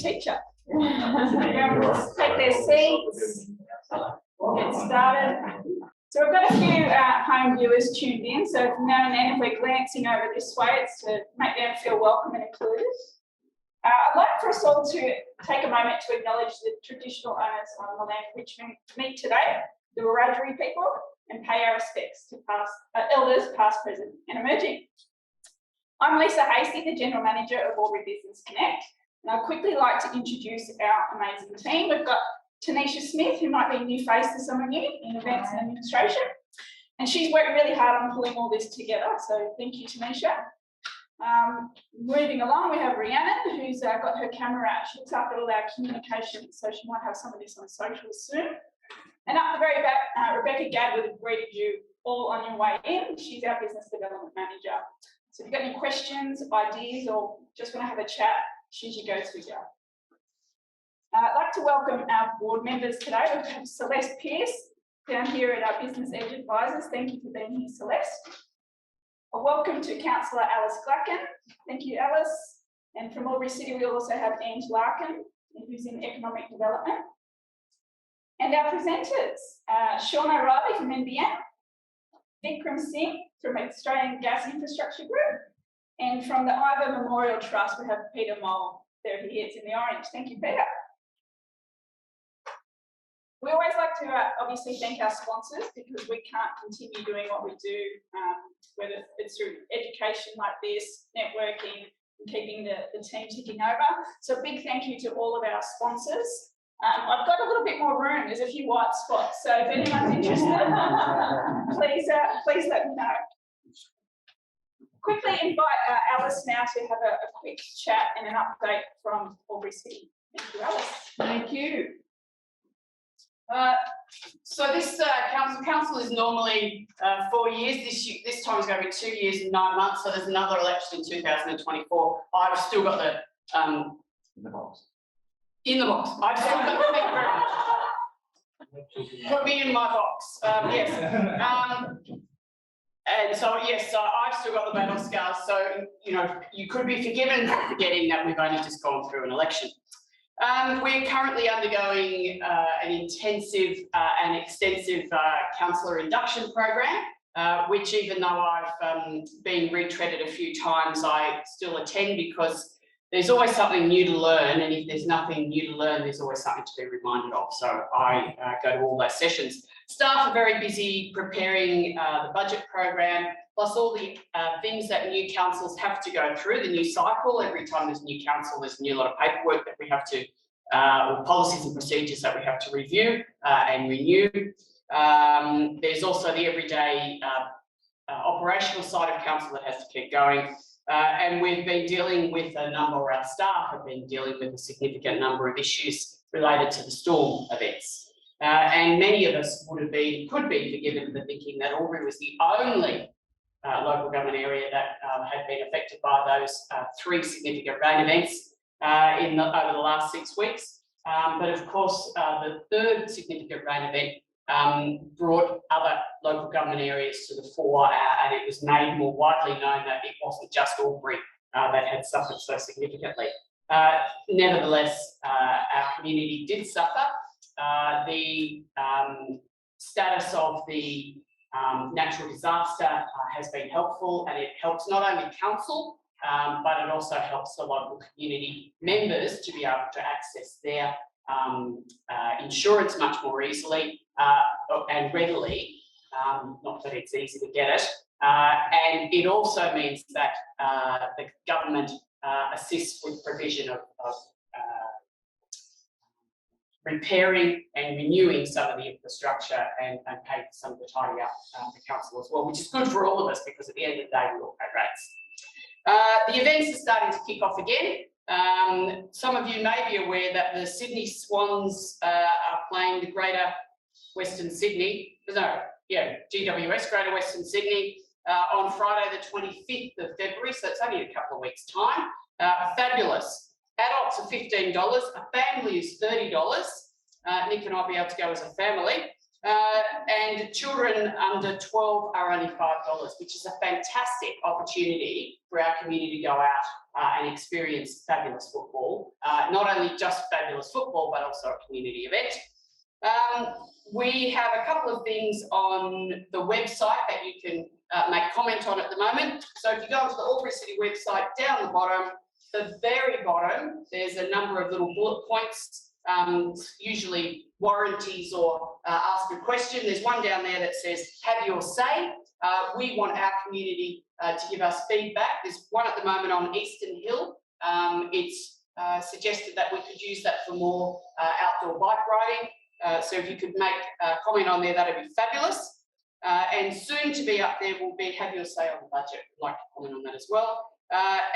teacher. Just take their seats. We'll get started. So we've got a few home viewers tuned in. So from now and then, if we're glancing over this way, it's to make them feel welcome and included. I'd like for us all to take a moment to acknowledge the traditional owners on the land which we meet today, the Wiradjuri people, and pay our respects to elders past, present and emerging. I'm Lisa Hasty, the General Manager of Albury Business Connect, and I'd quickly like to introduce our amazing team. We've got Tanisha Smith, who might be a new face to some of you in events and administration, and she's worked really hard on pulling all this together, so thank you, Tanisha. Moving along, we have Rhiannon, who's got her camera out. She looks after all our communications, so she might have some of this on socials soon. And up the very back, Rebecca Gadd would have greeted you all on your way in. She's our Business Development Manager. So if you've got any questions, ideas, or just want to have a chat, she's your go-to girl. I'd like to welcome our board members today. We have Celeste Pearce down here at our Business Edge Advisors. Thank you for being here, Celeste. A welcome to Councillor Alice Glacken. Thank you, Alice. And from Albury City, we also have Engie Larkin, who's in Economic Development. And our presenters, Sean O'Reilly from NBN, Vikram Singh from Australian Gas Infrastructure Group, and from the Uiver Memorial Trust, we have Pieter Mole. There he is in the orange. Thank you, Pieter. We always like to obviously thank our sponsors because we can't continue doing what we do, whether it's through education like this, networking, and keeping the team ticking over. So a big thank you to all of our sponsors. I've got a little bit more room. There's a few white spots. So if anyone's interested, please let me know. Quickly invite Alice now to have a quick chat and an update from Albury City. Thank you, Alice. Thank you. So this council is normally 4 years. This time is going to be 2 years and 9 months. So there's another election in 2024. I've still got the in the box. In the box. I've still got the, thank you very much. Put me in my box. Yes. And so yes, so I've still got the battle scars. So you know, you could be forgiven for forgetting that we've only just gone through an election. We're currently undergoing an intensive and extensive councillor induction program, which even though I've been retreaded a few times, I still attend because there's always something new to learn, and if there's nothing new to learn, there's always something to be reminded of. So I go to all those sessions. Staff are very busy preparing the budget program, plus all the things that new councils have to go through, the new cycle. Every time there's a new council, there's a new lot of paperwork that we have to, or policies and procedures that we have to review and renew. There's also the everyday operational side of council that has to keep going. And we've been dealing with a number, or our staff have been dealing with a significant number of issues related to the storm events. And many of us could be forgiven for thinking that Albury was the only local government area that had been affected by those 3 significant rain events over the last 6 weeks. But of course, the 3rd significant rain event brought other local government areas to the fore, and it was made more widely known that it wasn't just Albury that had suffered so significantly. Nevertheless, our community did suffer. The status of the natural disaster has been helpful, and it helps not only council, but it also helps the local community members to be able to access their insurance much more easily and readily, not that it's easy to get it. And it also means that the government assists with provision of repairing and renewing some of the infrastructure and pay for some of the tidy up the council as well, which is good for all of us because at the end of the day we all pay rates. The events are starting to kick off again. Some of you may be aware that the Sydney Swans are playing the Greater Western Sydney, GWS, Greater Western Sydney, on Friday the 25th of February, so it's only a couple of weeks' time. Fabulous. Adults are $15, a family is $30. Nick and I'll be able to go as a family. And children under 12 are only $5, which is a fantastic opportunity for our community to go out and experience fabulous football. Not only just fabulous football, but also a community event. We have a couple of things on the website that you can make comment on at the moment. So if you go onto the Albury City website, down the very bottom, there's a number of little bullet points, usually warranties or ask a question. There's one down there that says, have your say. We want our community to give us feedback. There's one at the moment on Eastern Hill. It's suggested that we could use that for more outdoor bike riding. So if you could make a comment on there, that'd be fabulous. And soon to be up there will be have your say on the budget. I'd like to comment on that as well.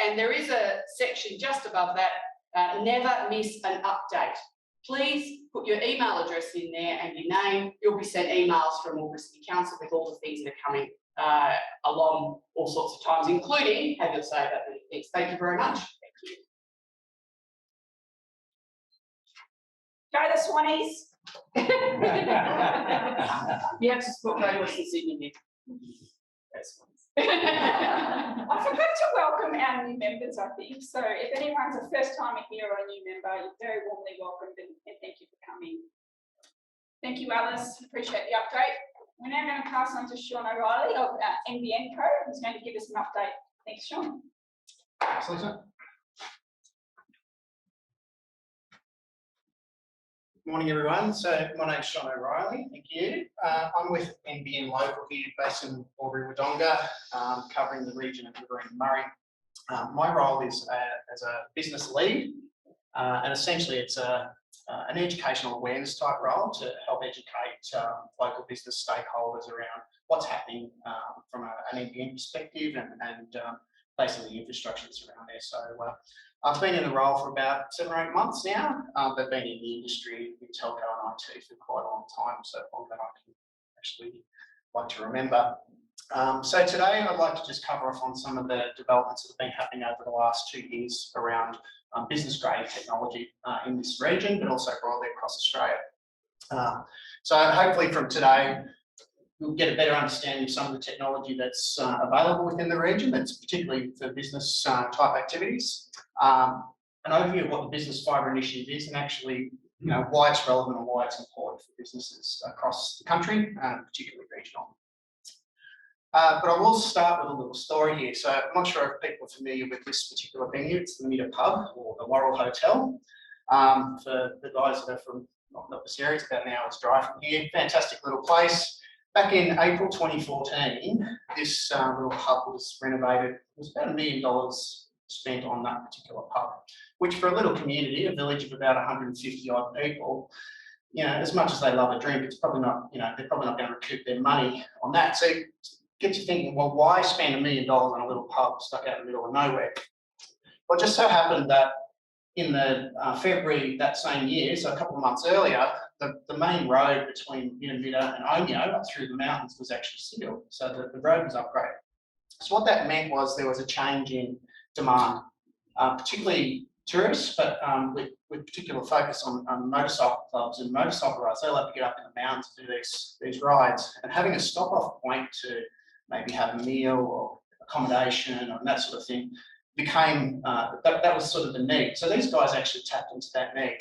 And there is a section just above that, never miss an update. Please put your email address in there and your name. You'll be sent emails from Albury City Council with all the things that are coming along all sorts of times, including have your say about many things. Thank you very much. Thank you. Go the Swannies. You have to support Greater Western Sydney here. I forgot to welcome our new members, I think. So if anyone's a first timer here or a new member, you're very warmly welcomed and thank you for coming. Thank you, Alice. Appreciate the update. We're now going to pass on to Sean O'Reilly of NBN Co, who's going to give us an update. Thanks, Sean. Good morning, everyone. So my name's Sean O'Reilly. Thank you. I'm with NBN Local here, based in Albury-Wodonga, covering the region of Uiver and Murray. My role is as a business lead, and essentially it's an educational awareness type role to help educate local business stakeholders around what's happening from an NBN perspective and basically the infrastructure that's around there. So I've been in the role for about 7 or 8 months now, but been in the industry in telco and IT for quite a long time, so long that I can actually like to remember. So today I'd like to just cover off on some of the developments that have been happening over the last 2 years around business grade technology in this region, but also broadly across Australia. So hopefully from today, we'll get a better understanding of some of the technology that's available within the region, that's particularly for business type activities. An overview of what the Business Fibre Initiative is and actually why it's relevant and why it's important for businesses across the country, particularly regional. But I will start with a little story here. So I'm not sure if people are familiar with this particular venue. It's the Mita Pub or the Laurel Hotel. For the guys that are from not this area, it's about an hour's drive from here. Fantastic little place. Back in April 2014, this little pub was renovated. It was about $1 million spent on that particular pub, which for a little community, a village of about 150 odd people, as much as they love a drink, it's probably not, they're probably not going to recoup their money on that. So it gets you thinking, well, why spend $1 million on a little pub stuck out in the middle of nowhere? Well, it just so happened that in the February that same year, so a couple of months earlier, the main road between Mita and Omeo up through the mountains was actually sealed. So the road was upgraded. So what that meant was there was a change in demand, particularly tourists, but with particular focus on motorcycle clubs and motorcycle rides. They love to get up in the mountains to do these rides, and having a stop-off point to maybe have a meal or accommodation and that sort of thing became, that was sort of the need. So these guys actually tapped into that need.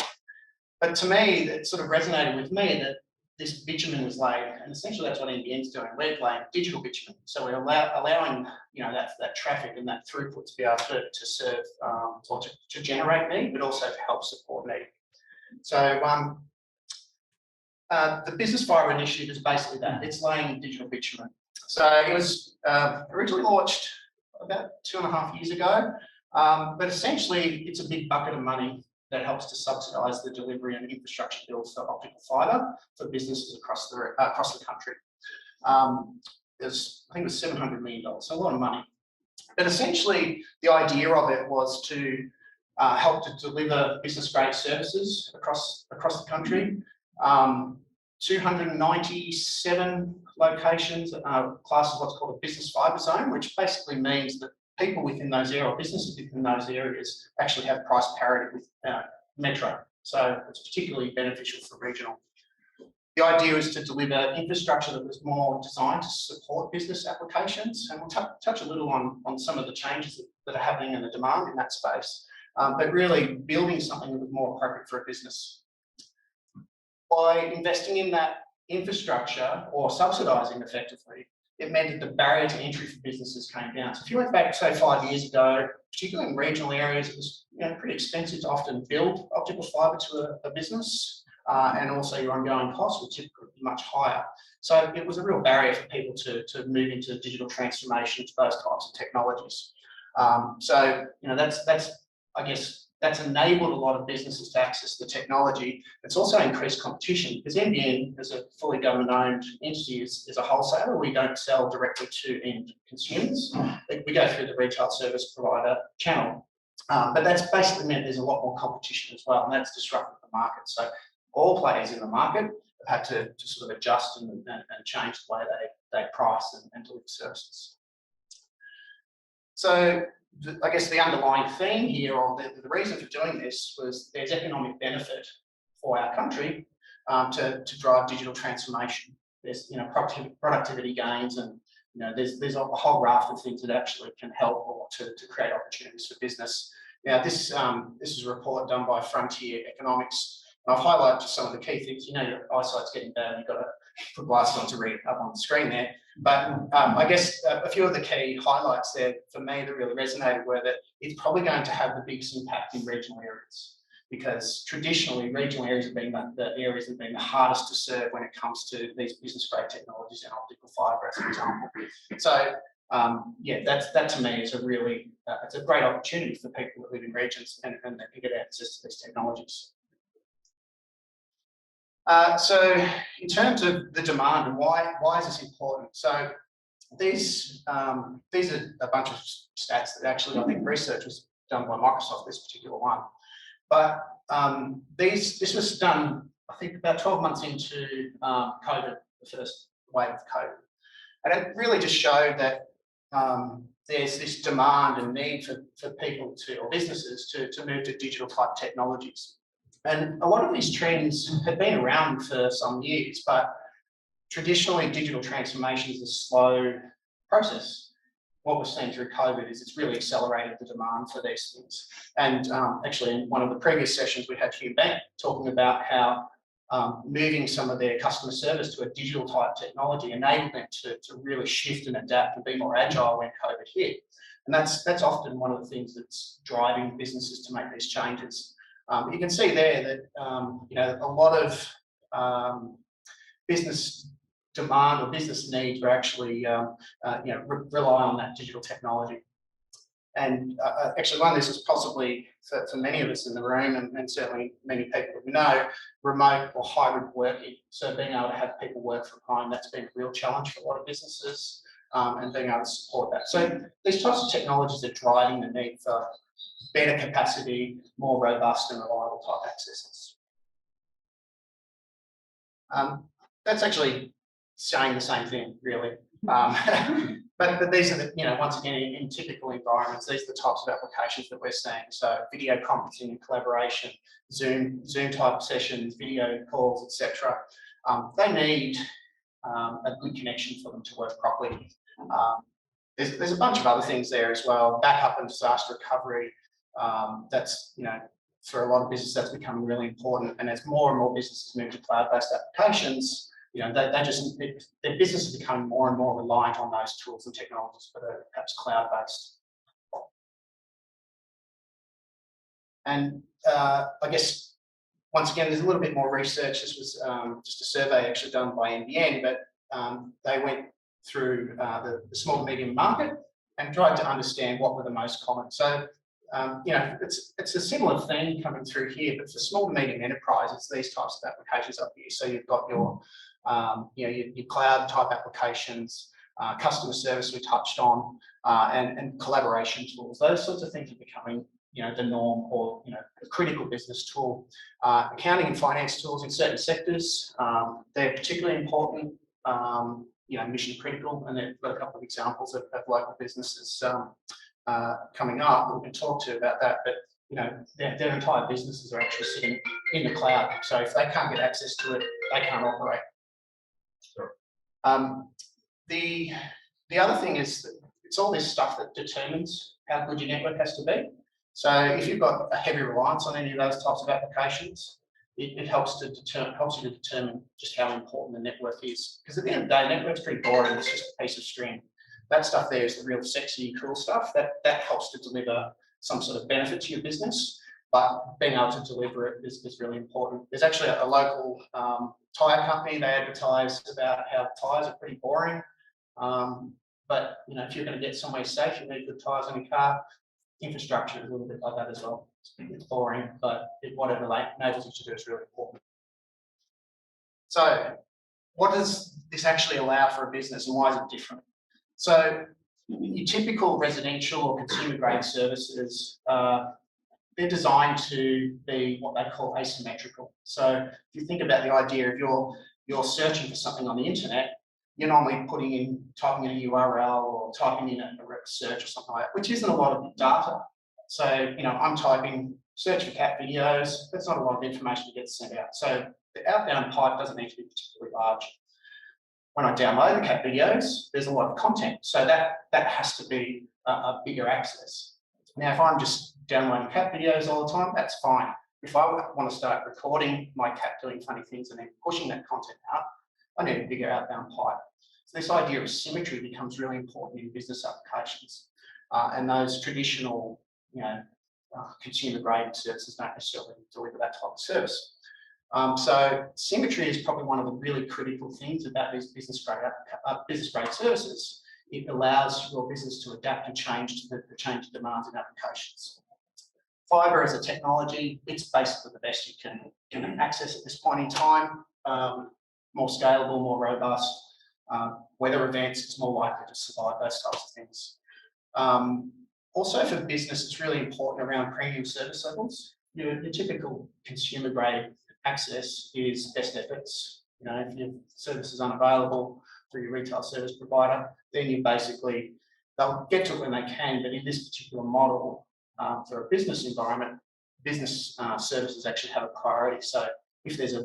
But to me, it sort of resonated with me that this bitumen was laid, and essentially that's what NBN's doing. We're laying digital bitumen, so we're allowing that traffic and that throughput to be able to serve or to generate need, but also to help support need. So the Business Fibre Initiative is basically that. It's laying digital bitumen. So it was originally launched about 2.5 years ago, but essentially it's a big bucket of money that helps to subsidise the delivery and infrastructure bills for optical fibre for businesses across the country. I think it was $700 million, so a lot of money. But essentially, the idea of it was to help to deliver business-grade services across the country. 297 locations classes what's called a business fibre zone, which basically means that people within those areas, or businesses within those areas, actually have price parity with metro. So it's particularly beneficial for regional. The idea is to deliver infrastructure that was more designed to support business applications, and we'll touch a little on some of the changes that are happening in the demand in that space, but really building something that was more appropriate for a business. By investing in that infrastructure or subsidising effectively, it meant that the barrier to entry for businesses came down. So if you went back, say, 5 years ago, particularly in regional areas, it was pretty expensive to often build optical fibre to a business, and also your ongoing costs were typically much higher. So it was a real barrier for people to move into digital transformation to those types of technologies. So that's I guess that's enabled a lot of businesses to access the technology. It's also increased competition because NBN, as a fully government-owned entity, is a wholesaler. We don't sell directly to end consumers. We go through the retail service provider channel. But that's basically meant there's a lot more competition as well, and that's disrupted the market. So all players in the market have had to sort of adjust and change the way they price and deliver services. So I guess the underlying theme here, or the reason for doing this, was there's economic benefit for our country to drive digital transformation. There's productivity gains, and there's a whole raft of things that actually can help or to create opportunities for business. Now this is a report done by Frontier Economics. And I've highlighted just some of the key things. Your eyesight's getting bad, you've got to put glasses on to read it up on the screen there. But I guess a few of the key highlights there for me that really resonated were that it's probably going to have the biggest impact in regional areas, because traditionally regional areas have been the areas that have been the hardest to serve when it comes to these business-grade technologies and optical fibre, as an example. So that to me is it's a great opportunity for people that live in regions and they can get access to these technologies. So in terms of the demand and why is this important? So these are a bunch of stats that actually I think research was done by Microsoft, this particular one. But this was done, I think, about 12 months into COVID, the first wave of COVID. And it really just showed that there's this demand and need for people or businesses to move to digital type technologies. And a lot of these trends have been around for some years, but traditionally digital transformation is a slow process. What we're seeing through COVID is it's really accelerated the demand for these things. And actually in one of the previous sessions, we had Hugh Bank talking about how moving some of their customer service to a digital type technology enabled them to really shift and adapt and be more agile when COVID hit. And that's often one of the things that's driving businesses to make these changes. You can see there that a lot of business demand or business needs are actually rely on that digital technology. And actually, one of this is possibly for many of us in the room, and certainly many people that we know, remote or hybrid working. So being able to have people work from home, that's been a real challenge for a lot of businesses, and being able to support that. So these types of technologies are driving the need for better capacity, more robust and reliable type accesses. That's actually saying the same thing, really. But these are once again, in typical environments, these are the types of applications that we're seeing. So video conferencing and collaboration, Zoom type sessions, video calls, etc. They need a good connection for them to work properly. There's a bunch of other things there as well. Backup and disaster recovery. That's for a lot of businesses that's becoming really important. And as more and more businesses move to cloud-based applications, their business is becoming more and more reliant on those tools and technologies that are perhaps cloud-based. And I guess, once again, there's a little bit more research. This was just a survey actually done by NBN, but they went through the small to medium market and tried to understand what were the most common. So, it's a similar theme coming through here, but for small to medium enterprises, these types of applications up here. So you've got your cloud type applications, customer service we touched on, and collaboration tools. Those sorts of things are becoming, the norm, or a critical business tool. Accounting and finance tools in certain sectors, they're particularly important. Mission critical, and they've got a couple of examples of local businesses coming up. We can talk to about that, but their entire businesses are actually sitting in the cloud. So if they can't get access to it, they can't operate. The other thing is that it's all this stuff that determines how good your network has to be. So if you've got a heavy reliance on any of those types of applications, it helps you to determine just how important the network is. Because at the end of the day, network's pretty boring. It's just a piece of string. That stuff there is the real sexy, cool stuff. That helps to deliver some sort of benefit to your business, but being able to deliver it is really important. There's actually a local tyre company. They advertise about how tyres are pretty boring. But if you're going to get somewhere safe, you need good tyres on your car. Infrastructure is a little bit like that as well. It's boring, but whatever enables you to do is really important. So what does this actually allow for a business, and why is it different? So your typical residential or consumer grade services, they're designed to be what they call asymmetrical. So if you think about the idea of you're searching for something on the internet, you're normally typing in a URL or typing in a search or something like that, which isn't a lot of data. So, I'm typing search for cat videos. That's not a lot of information to get sent out. So the outbound pipe doesn't need to be particularly large. When I download the cat videos, there's a lot of content. So that has to be a bigger access. Now, if I'm just downloading cat videos all the time, that's fine. If I want to start recording my cat doing funny things and then pushing that content out, I need a bigger outbound pipe. So this idea of symmetry becomes really important in business applications. And those traditional, consumer grade services don't necessarily deliver that type of service. So symmetry is probably one of the really critical things about these business grade services. It allows your business to adapt and change to the changing demands in applications. Fibre as a technology, it's basically the best you can access at this point in time. More scalable, more robust. Weather events, it's more likely to survive those types of things. Also for business, it's really important around premium service levels. Your typical consumer grade access is best efforts. If your service is unavailable through your retail service provider, then they'll get to it when they can, but in this particular model, for a business environment, business services actually have a priority. So if there's a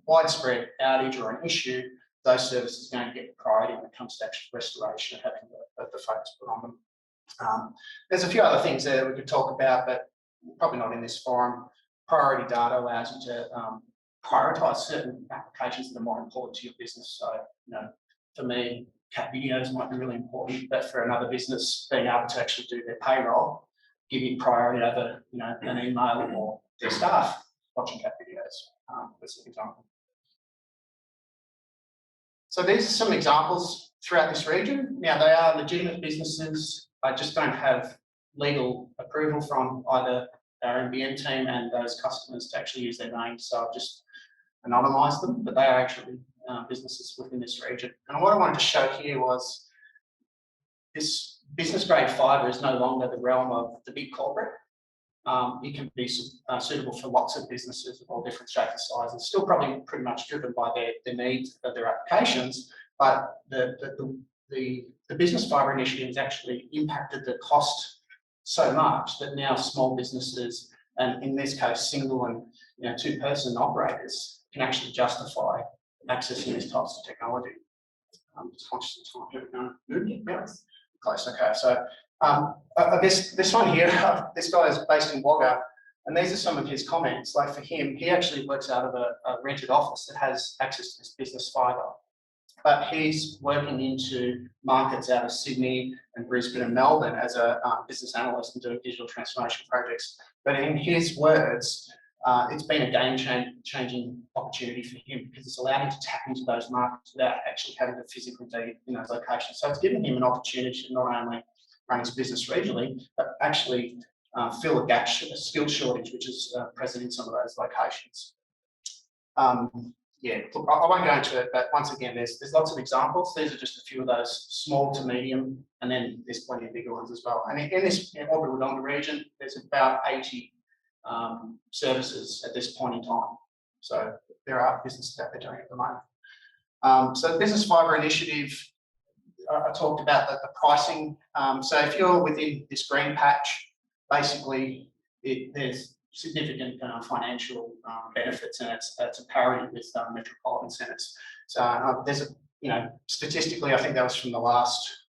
widespread outage or an issue, those services are going to get priority when it comes to actual restoration and having the focus put on them. There's a few other things there we could talk about, but probably not in this forum. Priority data allows you to prioritise certain applications that are more important to your business. So, for me, cat videos might be really important, but for another business, being able to actually do their payroll, give you priority over, an email or their staff watching cat videos. That's an example. So these are some examples throughout this region. Now, they are legitimate businesses. I just don't have legal approval from either our NBN team and those customers to actually use their names. So I've just anonymised them, but they are actually businesses within this region. And what I wanted to show here was this business grade fibre is no longer the realm of the big corporate. It can be suitable for lots of businesses of all different shapes and sizes, still probably pretty much driven by their needs of their applications, but the business fibre initiative has actually impacted the cost so much that now small businesses, and in this case single and two-person operators, can actually justify accessing these types of technology. I'm just conscious of time. Yeah. Close. Okay, so I guess this one here, this guy is based in Wagga, and these are some of his comments. Like for him, he actually works out of a rented office that has access to this business fibre, but he's working into markets out of Sydney and Brisbane and Melbourne as a business analyst and doing digital transformation projects. But in his words, it's been a game-changing opportunity for him because it's allowed him to tap into those markets without actually having to physically be in those locations. So it's given him an opportunity to not only run his business regionally, but actually fill a gap, a skill shortage, which is present in some of those locations. Yeah, look, I won't go into it, but once again, there's lots of examples. These are just a few of those small to medium, and then there's plenty of bigger ones as well. And in this Albury-Wodonga region, there's about 80 services at this point in time. So there are businesses that they're doing at the moment. So the Business Fibre Initiative, I talked about the pricing. So if you're within this green patch, basically there's significant financial benefits, and it's a parity with metropolitan centres. So there's a, statistically, I think that was from the last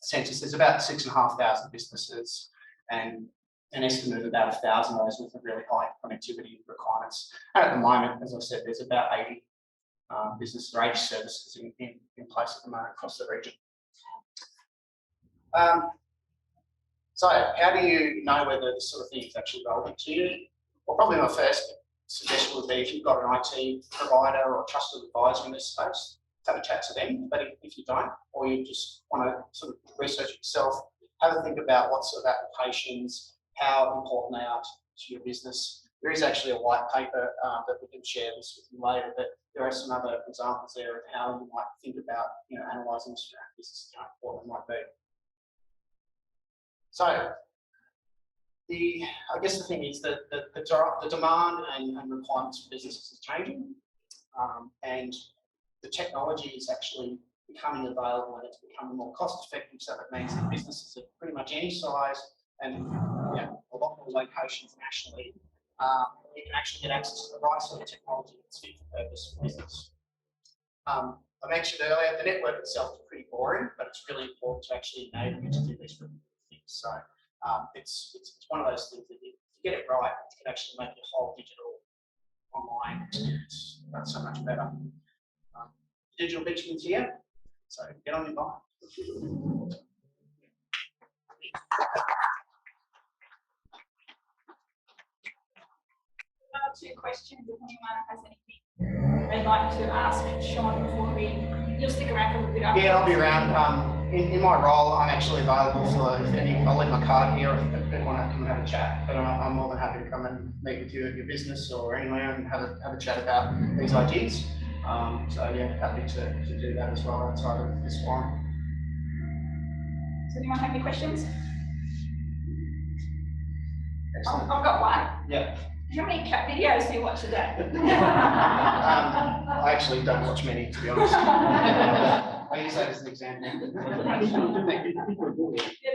census. There's about 6,500 businesses, and an estimate of about 1,000 of those with really high connectivity requirements. And at the moment, as I said, there's about 80 business or 80 services in place at the moment across the region. So how do you know whether this sort of thing is actually relevant to you? Well, probably my first suggestion would be if you've got an IT provider or a trusted advisor in this space, have a chat to them. But if you don't, or you just want to sort of research it yourself, have a think about what sort of applications, how important they are to your business. There is actually a white paper that we can share this with you later, but there are some other examples there of how you might think about, analysing this around business, how important it might be. So, I guess the thing is that the demand and requirements for businesses is changing, and the technology is actually becoming available, and it's becoming more cost effective. So that means that businesses of pretty much any size and a lot more locations nationally, you can actually get access to the right sort of technology that's fit for purpose for business. I mentioned earlier the network itself is pretty boring, but it's really important to actually enable you to do these things. So it's one of those things that if you get it right, it can actually make your whole digital online experience so much better. Digital Benjamin's here, so get on your bike. Two questions if anyone has anything they'd like to ask Sean before you'll stick around for a little bit after. Yeah, I'll be around. In my role, I'm actually available for I'll leave my card here if people want to come and have a chat. But I'm more than happy to come and meet with you at your business or anywhere and have a chat about these ideas. So yeah, happy to do that as well outside of this forum. Does anyone have any questions? I've got one. Yeah. How many cat videos do you watch a day? I actually don't watch many, to be honest. I use that as an example.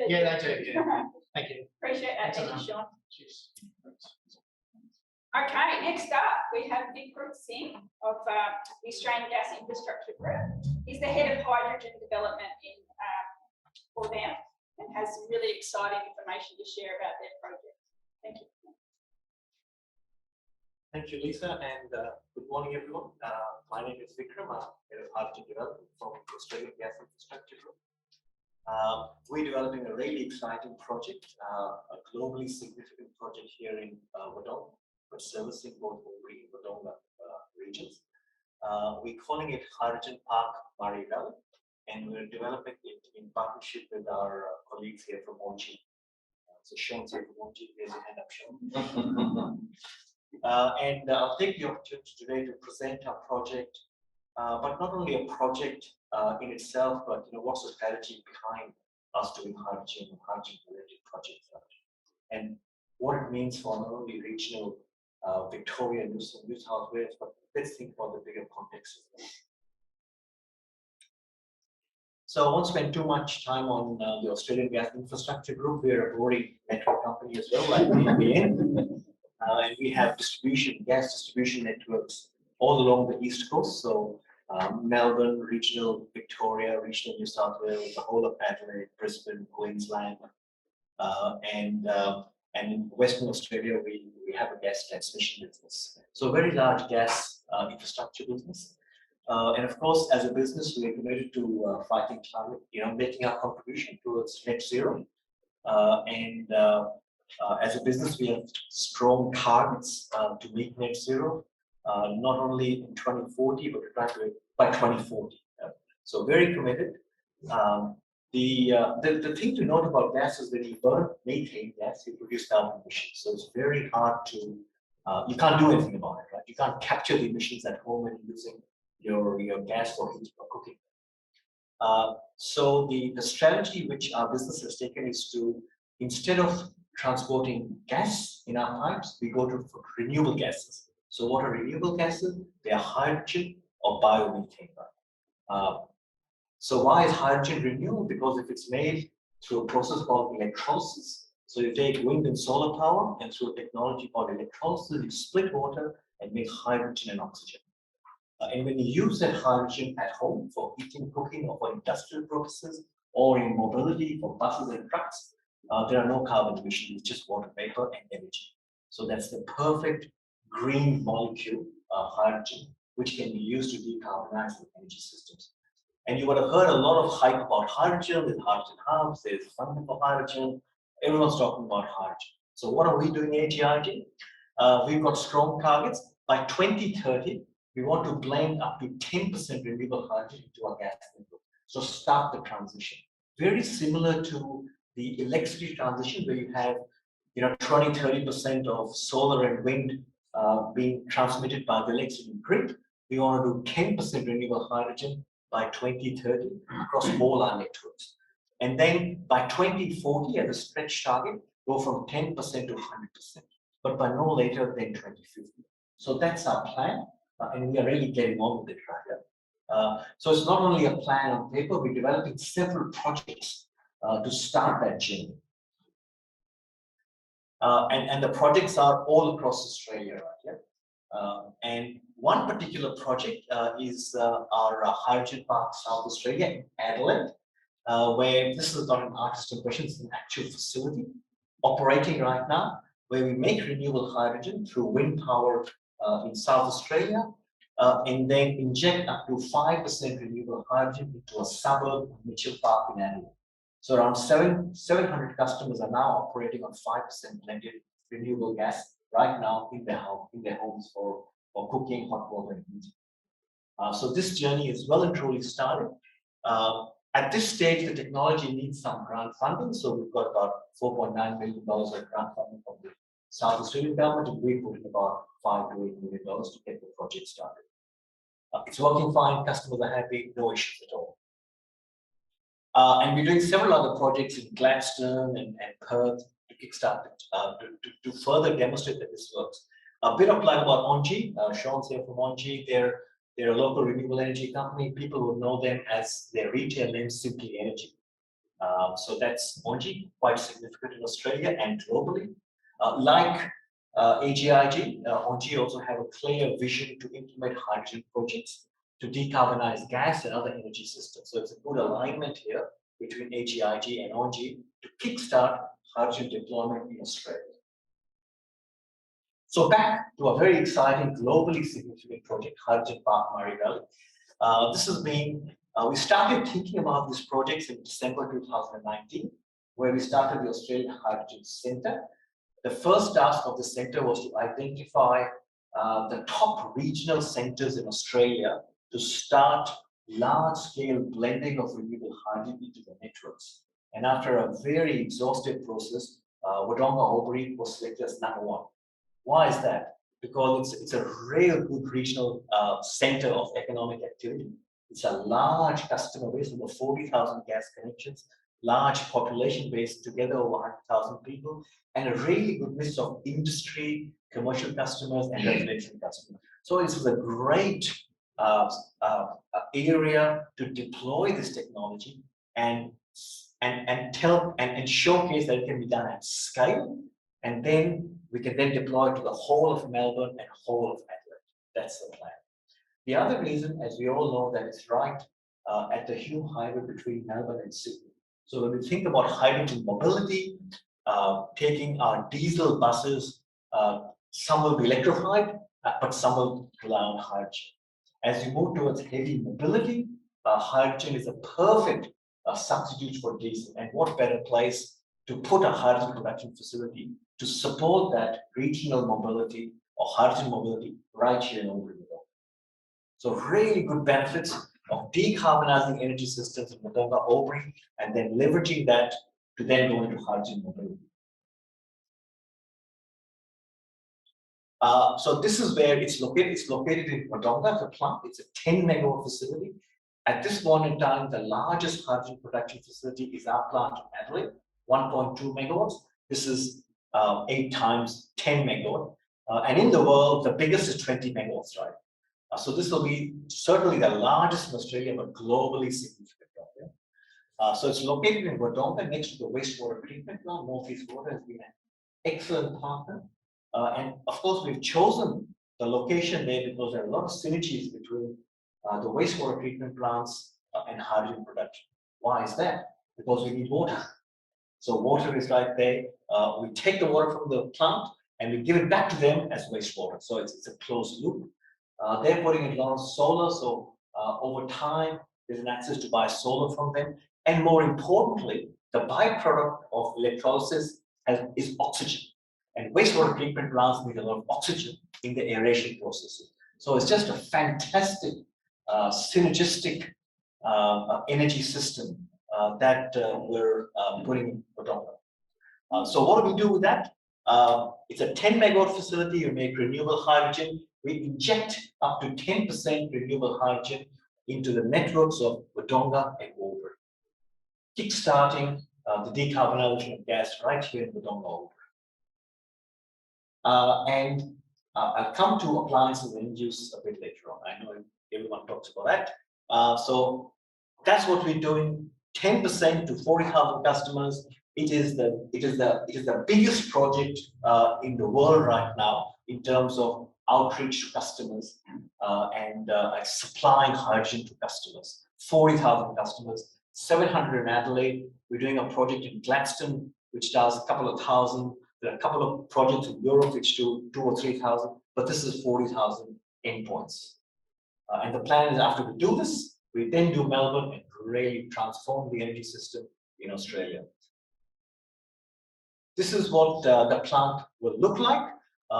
Yeah, they do. Yeah. Thank you. Appreciate that. Thank you, Sean. Cheers. Okay, next up we have Vikram Singh of the Australian Gas Infrastructure Group. He's the head of hydrogen development for them and has some really exciting information to share about their project. Thank you. Thank you, Lisa, and good morning, everyone. My name is Vikram. I'm head of hydrogen development from the Australian Gas Infrastructure Group. We're developing a really exciting project, a globally significant project here in Wodonga, for servicing both Uiver and Wodonga regions. We're calling it Hydrogen Park Murray Valley, and we're developing it in partnership with our colleagues here from Engie. So Sean's here from Engie. There's your hand up, Sean. And I'll take the opportunity today to present our project, but not only a project in itself, but what's the strategy behind us doing hydrogen and hydrogen-related projects, and what it means for not only regional Victoria and New South Wales, but let's think about the bigger context as well. So I won't spend too much time on the Australian Gas Infrastructure Group. We're a boring network company as well, like AGIG. And we have gas distribution networks all along the East Coast. So Melbourne, regional Victoria, regional New South Wales, the whole of Adelaide, Brisbane, Queensland, and in Western Australia, we have a gas transmission business. So a very large gas infrastructure business. And of course, as a business, we are committed to fighting climate, making our contribution towards net zero. As a business, we have strong targets to meet net zero, not only in 2040, but we're trying to by 2040. So very committed. The thing to note about gas is that you burn methane gas, you produce carbon emissions. So it's very hard to, you can't do anything about it, right? You can't capture the emissions at home when you're using your gas for heat or cooking. So the strategy which our business has taken is to, instead of transporting gas in our pipes, we go to renewable gases. So what are renewable gases? They are hydrogen or biomethane. So why is hydrogen renewable? Because if it's made through a process called electrolysis, So you take wind and solar power, and through a technology called electrolysis, you split water and make hydrogen and oxygen. And when you use that hydrogen at home for heating, cooking, or for industrial purposes, or in mobility for buses and trucks, there are no carbon emissions, it's just water vapor and energy. So that's the perfect green molecule, hydrogen, which can be used to decarbonize the energy systems. And you would have heard a lot of hype about hydrogen, there's hydrogen hubs, there's funding for hydrogen, everyone's talking about hydrogen. So what are we doing at AGIG? We've got strong targets. By 2030, we want to blend up to 10% renewable hydrogen into our gas network. So start the transition. Very similar to the electricity transition, where you have 20-30% of solar and wind being transmitted by the electricity grid. We want to do 10% renewable hydrogen by 2030 across all our networks. And then by 2040, as a stretch target, go from 10% to 100%, but by no later than 2050. So that's our plan, and we are really getting on with it right now. So it's not only a plan on paper, we're developing several projects to start that journey. And the projects are all across Australia, right here. And one particular project is our Hydrogen Park South Australia in Adelaide, where this is not an artist impression, it's an actual facility operating right now, where we make renewable hydrogen through wind power in South Australia, and then inject up to 5% renewable hydrogen into a suburb of Mitchell Park in Adelaide. So around 700 customers are now operating on 5% blended renewable gas right now in their homes for cooking, hot water, and heating. So this journey is well and truly started. At this stage, the technology needs some grant funding. So we've got about $4.9 million of grant funding from the South Australian government, and we put in about $5 to $8 million to get the project started. It's working fine, customers are happy, no issues at all. And we're doing several other projects in Gladstone and Perth to kickstart it, to further demonstrate that this works. A bit of plug about Engie. Sean's here from Engie. They're a local renewable energy company. People will know them as their retail name, Simply Energy. So that's Engie, quite significant in Australia and globally. Like AGIG, Engie also have a clear vision to implement hydrogen projects to decarbonize gas and other energy systems. So it's a good alignment here between AGIG and Engie to kickstart hydrogen deployment in Australia. So back to a very exciting, globally significant project, Hydrogen Park Murray Valley. This has been, we started thinking about these projects in December 2019, where we started the Australian Hydrogen Centre. The first task of the centre was to identify the top regional centres in Australia to start large-scale blending of renewable hydrogen into the networks. And after a very exhaustive process, Wodonga Albury was selected as #1. Why is that? Because it's a real good regional centre of economic activity. It's a large customer base, over 40,000 gas connections, large population base, together over 100,000 people, and a really good mix of industry, commercial customers, and residential customers. So this is a great area to deploy this technology and showcase that it can be done at scale, and then we can then deploy it to the whole of Melbourne and whole of Adelaide. That's the plan. The other reason, as we all know, that it's right at the Hume Highway between Melbourne and Sydney. So when we think about hydrogen mobility, taking our diesel buses, some will be electrified, but some will rely on hydrogen. As we move towards heavy mobility, hydrogen is a perfect substitute for diesel. And what better place to put a hydrogen production facility to support that regional mobility or hydrogen mobility right here in Uiver. So really good benefits of decarbonizing energy systems in Wodonga Albury, and then leveraging that to then go into hydrogen mobility. So this is where it's located. It's located in Wodonga, the plant. It's a 10 megawatt facility. At this point in time, the largest hydrogen production facility is our plant in Adelaide, 1.2 megawatts. This is 8 times 10 megawatt. And in the world, the biggest is 20 megawatts, right? So this will be certainly the largest in Australia, but globally significant. So it's located in Wodonga next to the wastewater treatment plant. Northeast Water has been an excellent partner. And of course, we've chosen the location there because there are a lot of synergies between the wastewater treatment plants and hydrogen production. Why is that? Because we need water. So water is right there. We take the water from the plant and we give it back to them as wastewater. So it's a closed loop. They're putting in a lot of solar. So over time, there's an access to buy solar from them. And more importantly, the byproduct of electrolysis is oxygen. And wastewater treatment plants need a lot of oxygen in the aeration processes. So it's just a fantastic synergistic energy system that we're putting in Wodonga. So what do we do with that? It's a 10 megawatt facility. We make renewable hydrogen. We inject up to 10% renewable hydrogen into the networks of Wodonga and Uiver, kickstarting the decarbonization of gas right here in Wodonga. And I'll come to appliances and end use a bit later on. I know everyone talks about that. So that's what we're doing. 10% to 40,000 customers. It is the biggest project in the world right now in terms of outreach to customers and supplying hydrogen to customers. 40,000 customers, 700 in Adelaide. We're doing a project in Gladstone, which does a couple of thousand. There are a couple of projects in Europe which do 2,000 or 3,000, but this is 40,000 endpoints. And the plan is after we do this, we then do Melbourne and really transform the energy system in Australia. This is what the plant will look like.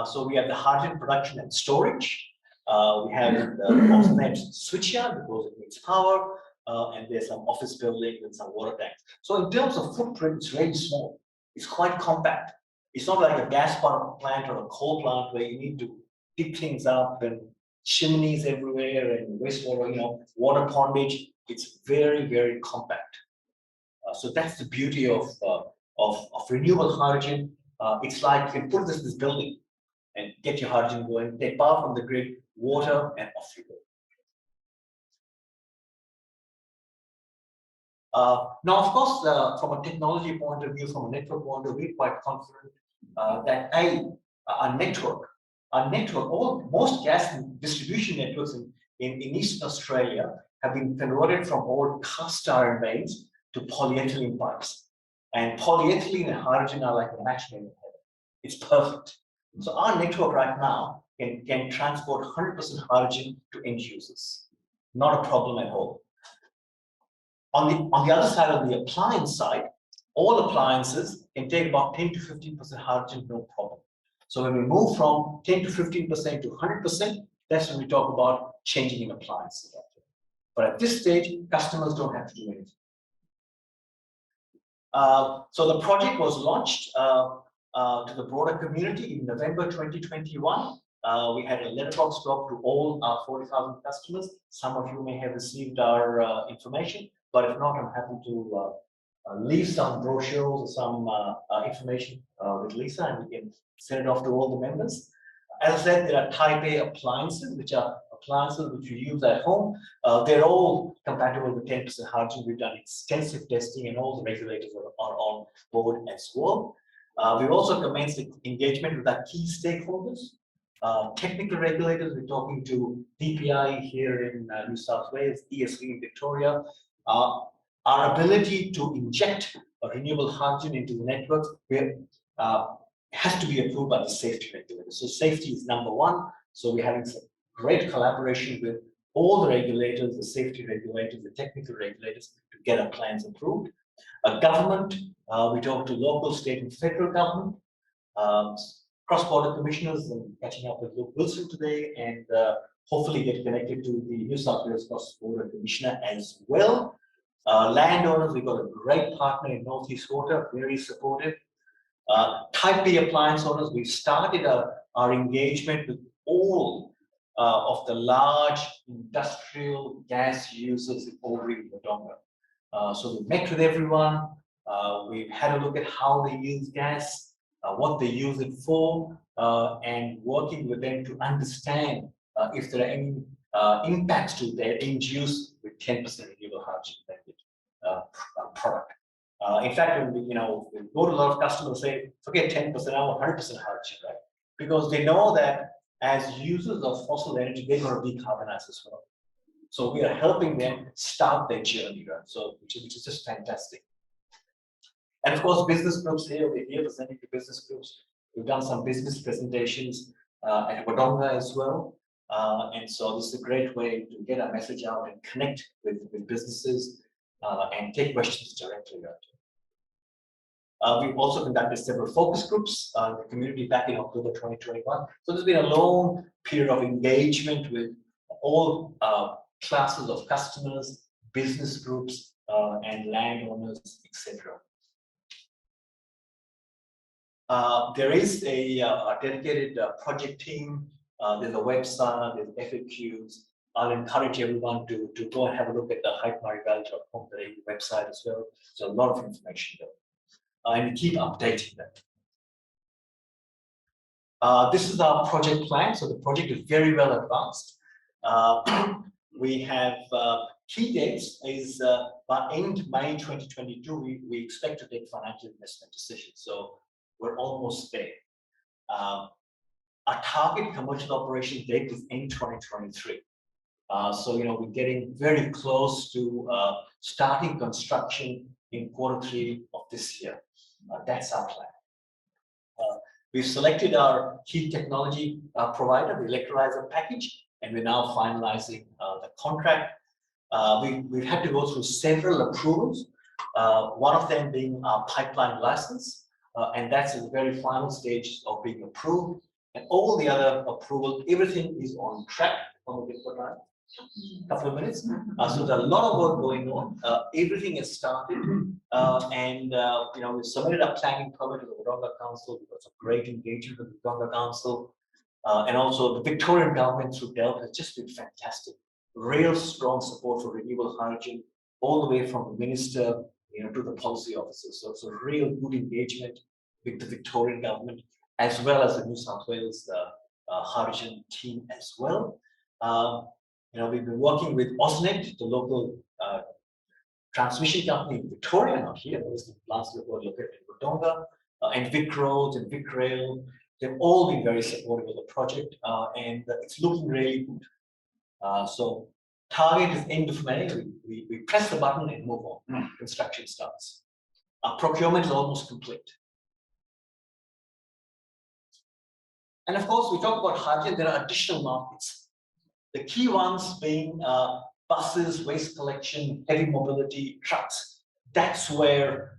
So we have the hydrogen production and storage. We have also named switchyard because it needs power, and there's some office building and some water tanks. So in terms of footprint, it's really small. It's quite compact. It's not like a gas power plant or a coal plant where you need to dig things up and chimneys everywhere and wastewater, water pondage. It's very, very compact. So that's the beauty of renewable hydrogen. It's like you can put this in this building and get your hydrogen going, take power from the grid, water, and off you go. Now, of course, from a technology point of view, from a network point of view, we're quite confident that our network, most gas distribution networks in Eastern Australia have been converted from old cast iron mains to polyethylene pipes. And polyethylene and hydrogen are like a match made in heaven. It's perfect. So our network right now can transport 100% hydrogen to end users. Not a problem at all. On the other side of the appliance side, all appliances can take about 10 to 15% hydrogen, no problem. So when we move from 10 to 15% to 100%, that's when we talk about changing in appliances. But at this stage, customers don't have to do anything. So the project was launched to the broader community in November 2021. We had a letterbox drop to all our 40,000 customers. Some of you may have received our information, but if not, I'm happy to leave some brochures or some information with Lisa, and we can send it off to all the members. As I said, there are Type A appliances, which are appliances which you use at home. They're all compatible with 10% hydrogen. We've done extensive testing, and all the regulators are on board as well. We've also commenced engagement with our key stakeholders. Technical regulators, we're talking to DPI here in New South Wales, ESV in Victoria. Our ability to inject renewable hydrogen into the network has to be approved by the safety regulators. So safety is number one. So we're having some great collaboration with all the regulators, the safety regulators, the technical regulators to get our plans approved. Government, we talk to local, state, and federal government. Cross-border commissioners, and catching up with Luke Wilson today, and hopefully get connected to the New South Wales Cross-border Commissioner as well. Landowners, we've got a great partner in Northeast Water, very supportive. Type B appliance owners, we've started our engagement with all of the large industrial gas users in Albury and Wodonga. So we've met with everyone. We've had a look at how they use gas, what they use it for, and working with them to understand if there are any impacts to their end use with 10% renewable hydrogen blended product. In fact, when we go to a lot of customers say, forget 10%, I want 100% hydrogen, right? Because they know that as users of fossil energy, they're going to decarbonize as well. So we are helping them start their journey, right? So which is just fantastic. And of course, business groups here, we're here presenting to business groups. We've done some business presentations at Wodonga as well. And so this is a great way to get our message out and connect with businesses and take questions directly. We've also conducted several focus groups in the community back in October 2021. So there's been a long period of engagement with all classes of customers, business groups, and landowners, etc. There is a dedicated project team. There's a website, there's FAQs. I'll encourage everyone to go and have a look at the hypemurrayvalley.com.au website as well. There's a lot of information there. And keep updating them. This is our project plan. So the project is very well advanced. We have key dates is by end May 2022, we expect to take financial investment decisions. So we're almost there. Our target commercial operation date is in 2023. So we're getting very close to starting construction in Q3 of this year. That's our plan. We've selected our key technology provider, the electrolyzer package, and we're now finalizing the contract. We've had to go through several approvals, one of them being our pipeline license, and that's in the very final stage of being approved. And all the other approval, everything is on track. Couple of minutes. So there's a lot of work going on. Everything is started, and we submitted a planning permit to the Wodonga Council. We've got some great engagement with the Wodonga Council, and also the Victorian government through DELP has just been fantastic. Real strong support for renewable hydrogen, all the way from the minister, to the policy officers. So it's a real good engagement with the Victorian government, as well as the New South Wales hydrogen team as well. We've been working with AusNet, the local transmission company in Victoria, not here, those plants that were located in Wodonga, and Vic Roads and Vic Rail. They've all been very supportive of the project, and it's looking really good. So target is end of May. We press the button and move on. Construction starts. Our procurement is almost complete. And of course, we talk about hydrogen. There are additional markets. The key ones being buses, waste collection, heavy mobility, trucks. That's where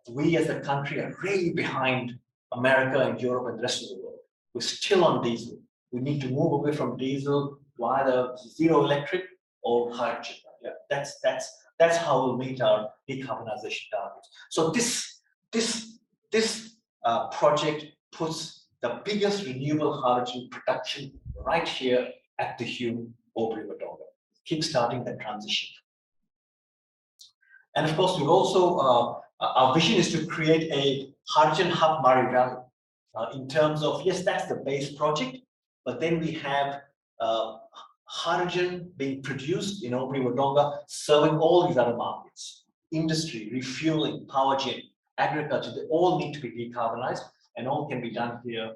we as a country are really behind America and Europe and the rest of the world. We're still on diesel. We need to move away from diesel to either zero electric or hydrogen. Yeah, that's how we'll meet our decarbonization targets. So this project puts the biggest renewable hydrogen production right here at the Hume Aubrey Wodonga, kickstarting that transition. And of course, we've also, our vision is to create a hydrogen hub Murray Valley in terms of, yes, that's the base project, but then we have hydrogen being produced in Aubrey Wodonga, serving all these other markets, industry, refueling, power gen, agriculture, they all need to be decarbonized, and all can be done here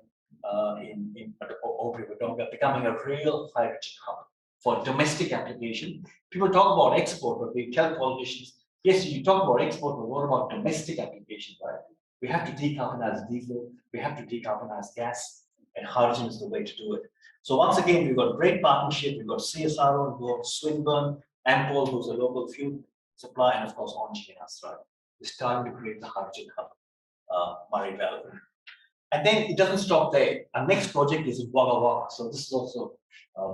in Aubrey Wodonga, becoming a real hydrogen hub for domestic application. People talk about export, but we tell politicians, yes, you talk about export, but what about domestic application, right? We have to decarbonize diesel, we have to decarbonize gas, and hydrogen is the way to do it. So once again, we've got a great partnership. We've got CSIRO involved, Swinburne, Ampol, who's a local fuel supplier, and of course, Engie and us, right? We're starting to create the hydrogen hub, Murray Valley. And then it doesn't stop there. Our next project is in Wagga Wagga. So this is also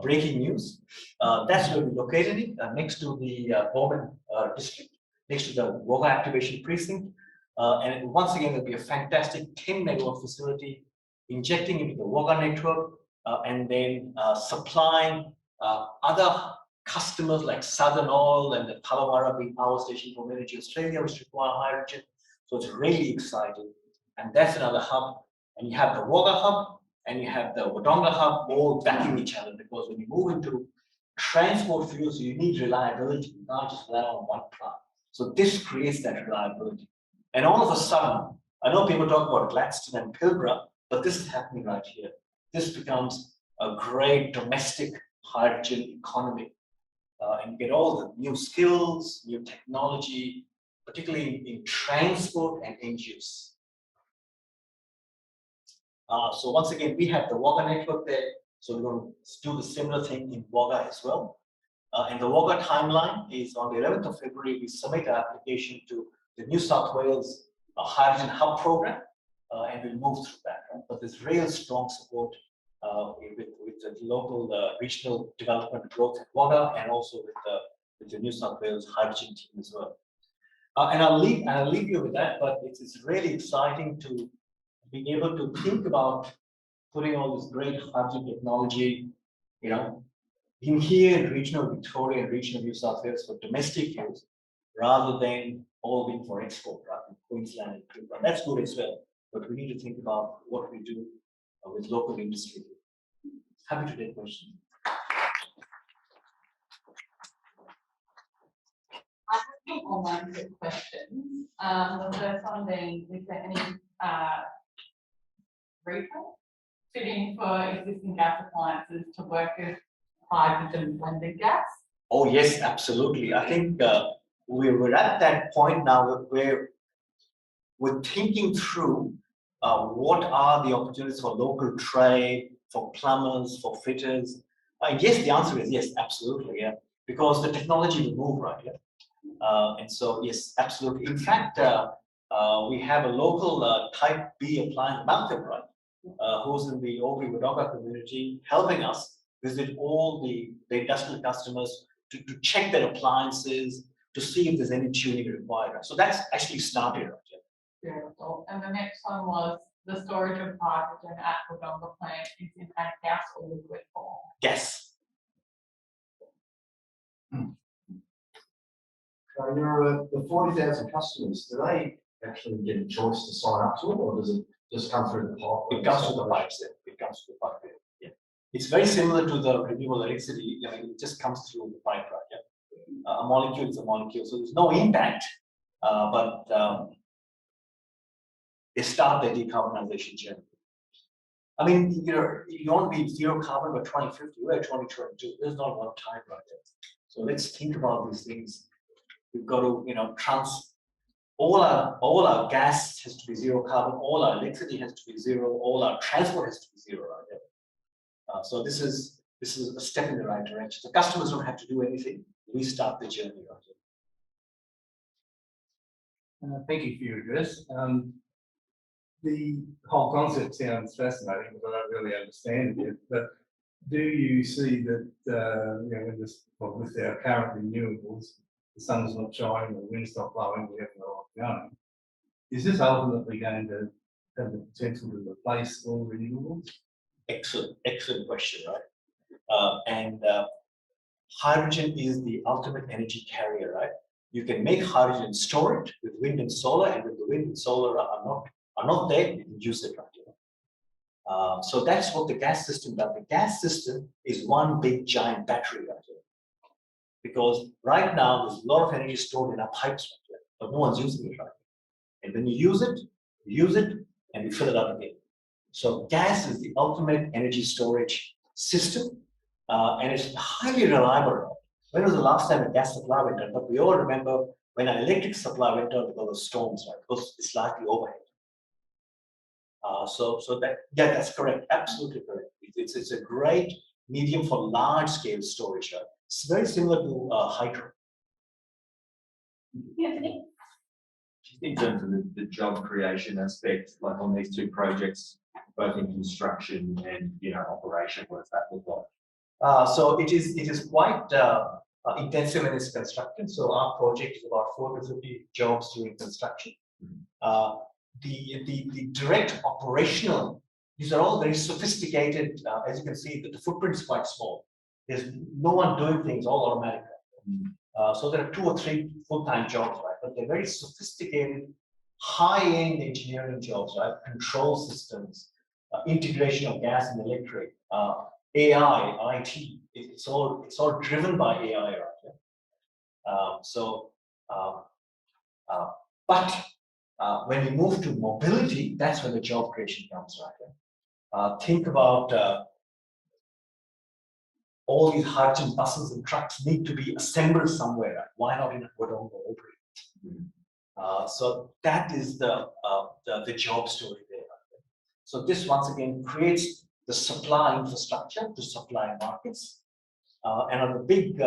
breaking news. That's where we're located next to the Bowman district, next to the Wagga Activation Precinct. And once again, there'll be a fantastic 10 megawatt facility injecting into the Wagga network and then supplying other customers like Southern Oil and the Tallawarra being power station from Energy Australia, which require hydrogen. So it's really exciting. And that's another hub. And you have the Wagga hub and you have the Wodonga hub all backing each other, because when you move into transport fuels, you need reliability. You can't just rely on one plant. So this creates that reliability. And all of a sudden, I know people talk about Gladstone and Pilbara, but this is happening right here. This becomes a great domestic hydrogen economy. And get all the new skills, new technology, particularly in transport and end use. So once again, we have the Wagga network there. So we're going to do the similar thing in Wagga as well. And the Wagga timeline is on the 11th of February, we submit our application to the New South Wales Hydrogen Hub program, and we'll move through that. Right? But there's real strong support with the local regional development growth at Wagga, and also with the New South Wales hydrogen team as well. And I'll leave you with that, but it's really exciting to be able to think about putting all this great hydrogen technology, in here in regional Victoria and regional New South Wales for domestic use, rather than all being for export, right? In Queensland and Queensland. That's good as well, but we need to think about what we do with local industry. Happy to take questions. I have some online quick questions. The first one being, is there any retail fitting for existing gas appliances to work with hydrogen blended gas? Oh yes, absolutely. I think we're at that point now where we're thinking through what are the opportunities for local trade, for plumbers, for fitters. Yes, the answer is yes, absolutely, yeah, because the technology will move, right? Yeah? And so yes, absolutely. In fact, we have a local Type B appliance, Malcolm, right, who's in the Uiver community, helping us visit all the industrial customers to check their appliances, to see if there's any tuning required. So that's actually started, right? Yeah. Beautiful. And the next one was the storage of hydrogen at the Wodonga plant is in a gas or liquid form. Gas. So the 40,000 customers, do they actually get a choice to sign up to it, or does it just come through the pipe? It comes to the pipes there. It comes to the pipe there. Yeah. It's very similar to the renewable electricity. I mean, it just comes through the pipe, right? Yeah. A molecule is a molecule, so there's no impact, but they start their decarbonization journey. I mean, you want to be zero carbon by 2050. We're at 2022. There's not a lot of time right there. So let's think about these things. We've got to, all our gas has to be zero carbon, all our electricity has to be zero, all our transport has to be zero right there. So this is a step in the right direction. The customers don't have to do anything. We start the journey right there. Thank you for your address. The whole concept sounds fascinating, but I don't really understand it yet. But do you see that with our current renewables, the sun's not shining, the wind's not blowing, we have no lot going? Is this ultimately going to have the potential to replace all renewables? Excellent question, right? And hydrogen is the ultimate energy carrier, right? You can make hydrogen and store it with wind and solar, and when the wind and solar are not there, you can use it, right? So that's what the gas system does. The gas system is one big giant battery, right? Because right now there's a lot of energy stored in our pipes, right? But no one's using it, right? And when you use it, and you fill it up again. So gas is the ultimate energy storage system, and it's highly reliable, right? When was the last time a gas supply went down? But we all remember when our electric supply went down because of storms, right? Because it's likely overhead. That's correct. Absolutely correct. It's a great medium for large scale storage. Right? It's very similar to hydro. Anthony? In terms of the job creation aspect, like on these two projects, both in construction and operation, what does that look like? So it is quite intensive in its construction. So our project is about 4 to 50 jobs during construction. The direct operational, these are all very sophisticated. As you can see, the footprint is quite small. There's no one doing things, all automatic. So there are 2 or 3 full-time jobs, right? But they're very sophisticated, high-end engineering jobs, right? Control systems, integration of gas and electric, AI, IT. It's all driven by AI, right? But when we move to mobility, that's when the job creation comes, right? Think about all these hydrogen buses and trucks need to be assembled somewhere. Right? Why not in Wodonga or Albury? So that is the job story there. Right? So this once again creates the supply infrastructure to supply markets. And on the big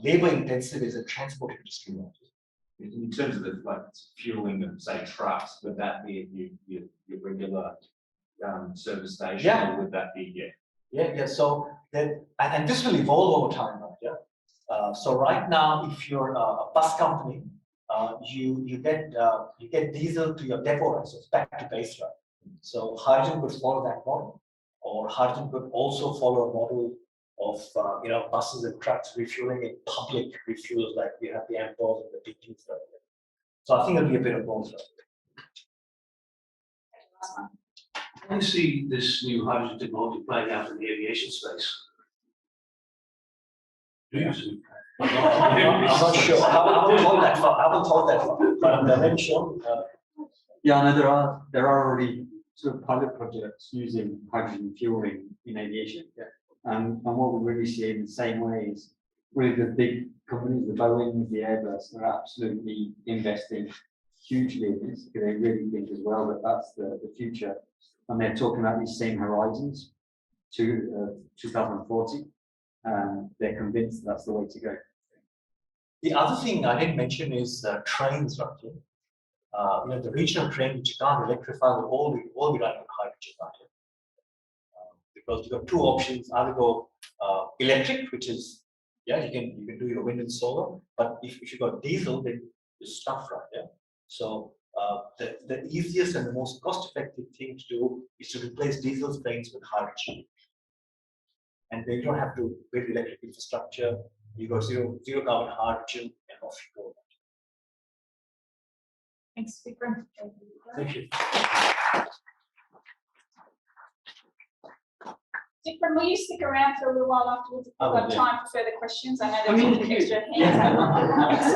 labor intensive is the transport industry. In terms of the like fueling of say trucks, would that be your regular service station? Yeah. Or would that be Yeah. So then, and this will evolve over time, right? Yeah. So right now, if you're a bus company, you get diesel to your depot, right? So it's back to base, right? So hydrogen could follow that model, or hydrogen could also follow a model of buses and trucks refueling in public refuels, like we have the Ampol and the BPs. Right? So I think it'll be a bit of both. Right? I see this new hydrogen technology playing out in the aviation space. Do you see? I'm not sure. I haven't thought that far. But then Sean. Yeah, no, there are already sort of pilot projects using hydrogen fueling in aviation. Yeah. And what we really see in the same way is really the big companies, the Boeing, the Airbus, are absolutely investing hugely in this because they really think as well that that's the future. And they're talking about these same horizons to 2040. They're convinced that's the way to go. The other thing I didn't mention is trains, right? The regional train which you can't electrify will all be running on hydrogen, right? Because you've got two options: either go electric, which is you can do your wind and solar, but if you've got diesel, then you're stuck, right? Yeah. So the easiest and the most cost-effective thing to do is to replace diesel trains with hydrogen, and then you don't have to build electric infrastructure. You go zero carbon hydrogen, and off you go. Thanks, Vikram. Thank you. Vikram, will you stick around for a little while afterwards? We've got time for further questions. I know I mean, there's extra hands.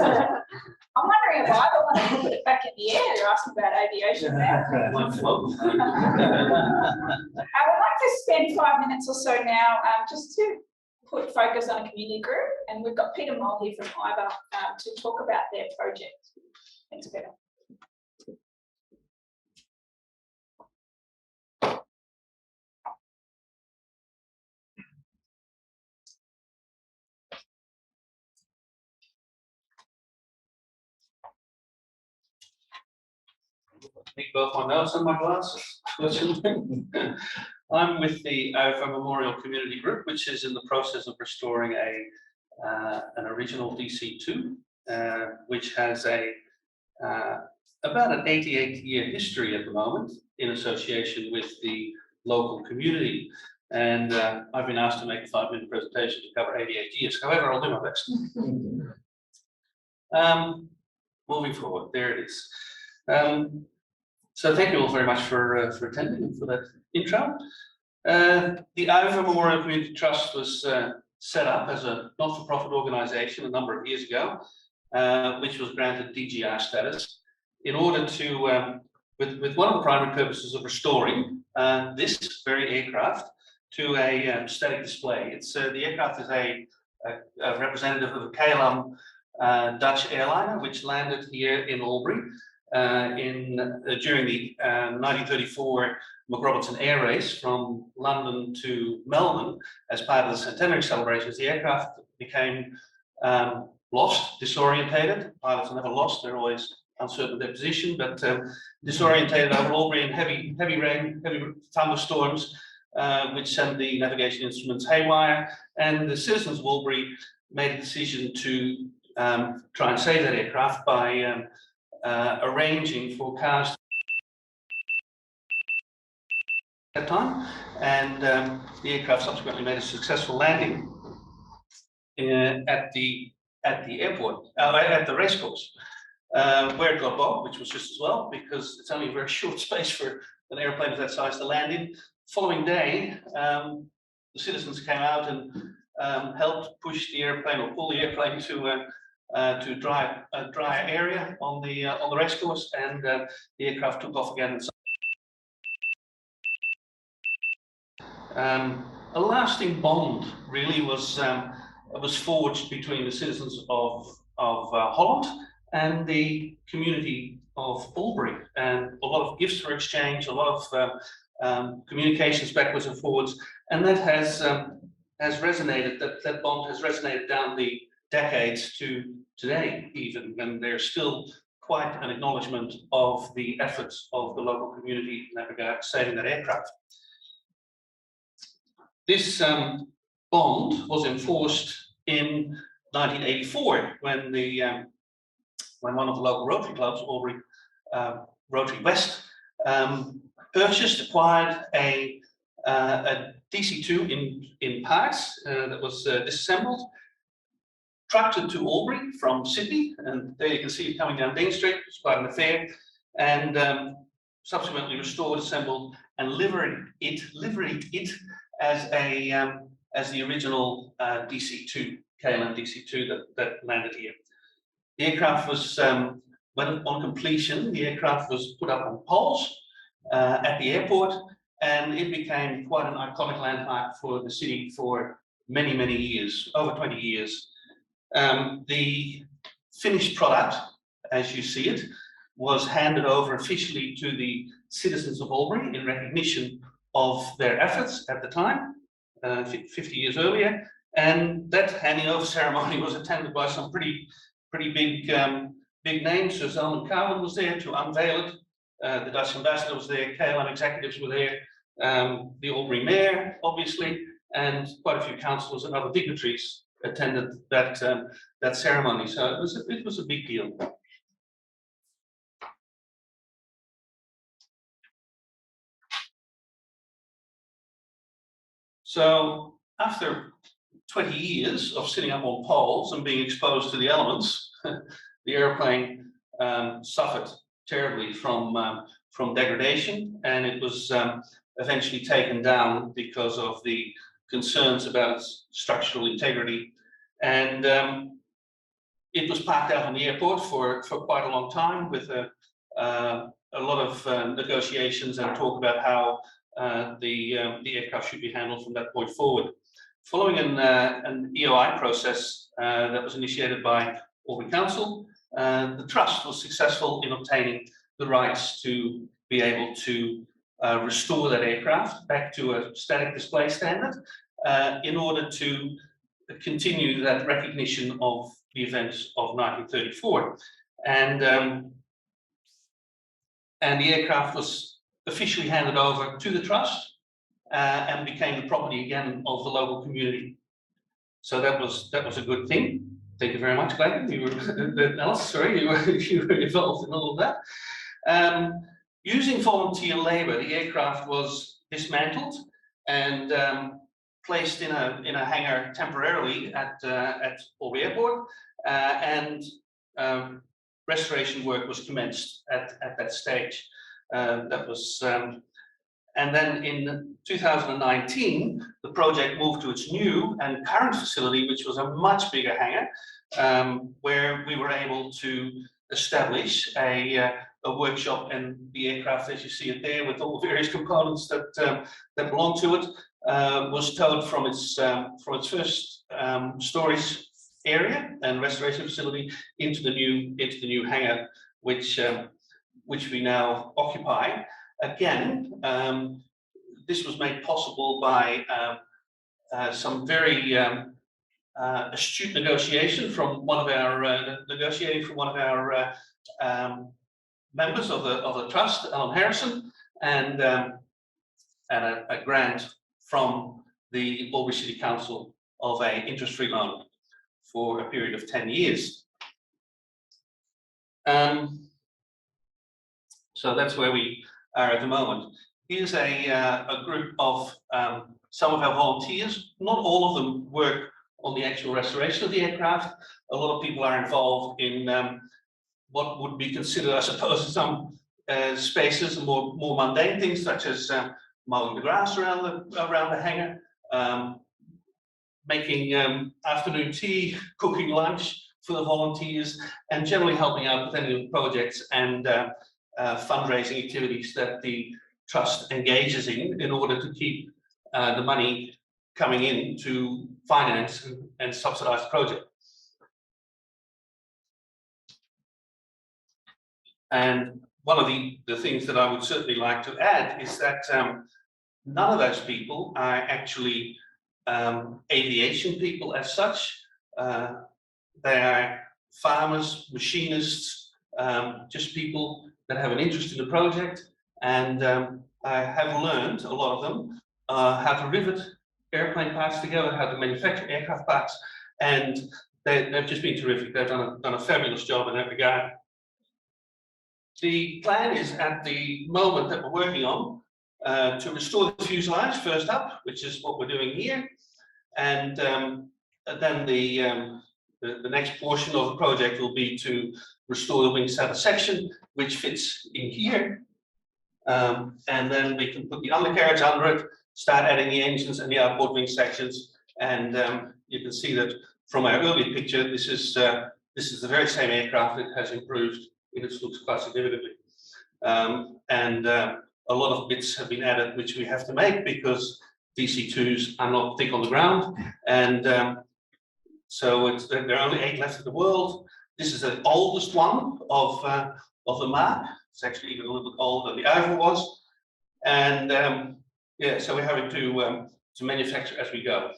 I'm wondering if I want to put it back in the air. They're asking about aviation there. I would like to spend 5 minutes or so now just to put focus on a community group, and we've got Pieter here from Fibre to talk about their project. Thanks, Pieter. I need both my notes and my glasses. I'm with the Uiver Memorial Community Group, which is in the process of restoring an original DC2, which has about an 88-year history at the moment in association with the local community. And I've been asked to make a 5-minute presentation to cover 88 years. However, I'll do my best. Moving forward, there it is. So thank you all very much for attending and for that intro. The Uiver Memorial Community Trust was set up as a not-for-profit organisation a number of years ago, which was granted DGR status in order to, with one of the primary purposes of restoring this very aircraft to a static display. It's the aircraft is a representative of the KLM Dutch airliner, which landed here in Albury during the 1934 McRobertson Air Race from London to Melbourne as part of the centenary celebrations. The aircraft became lost, disorientated. Pilots are never lost; they're always uncertain of their position, but disorientated over Albury in heavy rain, heavy thunderstorms, which sent the navigation instruments haywire. And the citizens of Albury made a decision to try and save that aircraft by arranging for cars at that time, and the aircraft subsequently made a successful landing at the airport, at the racecourse, where it got bogged, which was just as well, because it's only a very short space for an airplane of that size to land in. Following day, the citizens came out and helped push the airplane or pull the airplane to to a dry area on the race course, and the aircraft took off again. A lasting bond really was forged between the citizens of Holland and the community of Albury, and a lot of gifts were exchanged, a lot of communications backwards and forwards, and that has resonated. That bond has resonated down the decades to today, even, and there's still quite an acknowledgement of the efforts of the local community in that regard, saving that aircraft. This bond was enforced in 1984 when one of the local Rotary clubs, Albury Rotary West, acquired a DC-2 in parts that was disassembled, trucked it to Albury from Sydney, and there you can see it coming down Dean Street. It's quite an affair, and subsequently restored, assembled, and liveried it as the original DC-2, KLM DC-2 that landed here. The aircraft was, when on completion, the aircraft was put up on poles at the airport, and it became quite an iconic landmark for the city for many, many years, over 20 years. The finished product, as you see it, was handed over officially to the citizens of Albury in recognition of their efforts at the time, 50 years earlier, and that handing over ceremony was attended by some pretty big names. So Zalman Carlin was there to unveil it. The Dutch ambassador was there. KLM executives were there. The Albury mayor, obviously, and quite a few councillors and other dignitaries attended that ceremony. So it was a big deal. So after 20 years of sitting up on poles and being exposed to the elements, the airplane suffered terribly from degradation, and it was eventually taken down because of the concerns about its structural integrity. And it was parked out on the airport for quite a long time, with a lot of negotiations and talk about how the aircraft should be handled from that point forward. Following an EOI process that was initiated by Albury Council, the Trust was successful in obtaining the rights to be able to restore that aircraft back to a static display standard in order to continue that recognition of the events of 1934. And the aircraft was officially handed over to the Trust and became the property again of the local community. So that was a good thing. Thank you very much, Glenn. You were Alice, sorry, you were involved in all of that. Using volunteer labour, the aircraft was dismantled and placed in a hangar temporarily at Albury Airport, and restoration work was commenced at that stage. That was, and then in 2019, the project moved to its new and current facility, which was a much bigger hangar, where we were able to establish a workshop, and the aircraft, as you see it there, with all the various components that belong to it, was towed from its first storage area and restoration facility into the new hangar, which we now occupy. Again, this was made possible by some very astute negotiation from one of our members of the Trust, Alan Harrison, and a grant from the Albury City Council of an interest-free loan for a period of 10 years. So that's where we are at the moment. Here's a group of some of our volunteers. Not all of them work on the actual restoration of the aircraft. A lot of people are involved in what would be considered, I suppose, some spaces and more mundane things, such as mowing the grass around the hangar, making afternoon tea, cooking lunch for the volunteers, and generally helping out with any of the projects and fundraising activities that the trust engages in order to keep the money coming in to finance and subsidize the project. And one of the things that I would certainly like to add is that none of those people are actually aviation people as such. They are farmers, machinists, just people that have an interest in the project, and I have learned, a lot of them, how to rivet airplane parts together, how to manufacture aircraft parts, and they've just been terrific. They've done a fabulous job in that regard. The plan is, at the moment that we're working on, to restore the fuselage first up, which is what we're doing here, and then the next portion of the project will be to restore the wing saddle section, which fits in here, and then we can put the undercarriage under it, start adding the engines and the outboard wing sections, and you can see that from our earlier picture, this is the very same aircraft. It has improved in its looks quite significantly, and a lot of bits have been added which we have to make because DC-2s are not thick on the ground, and so there are only 8 left in the world. This is the oldest one of the map. It's actually even a little bit older than the Uiver was, and yeah, so we're having to manufacture as we go.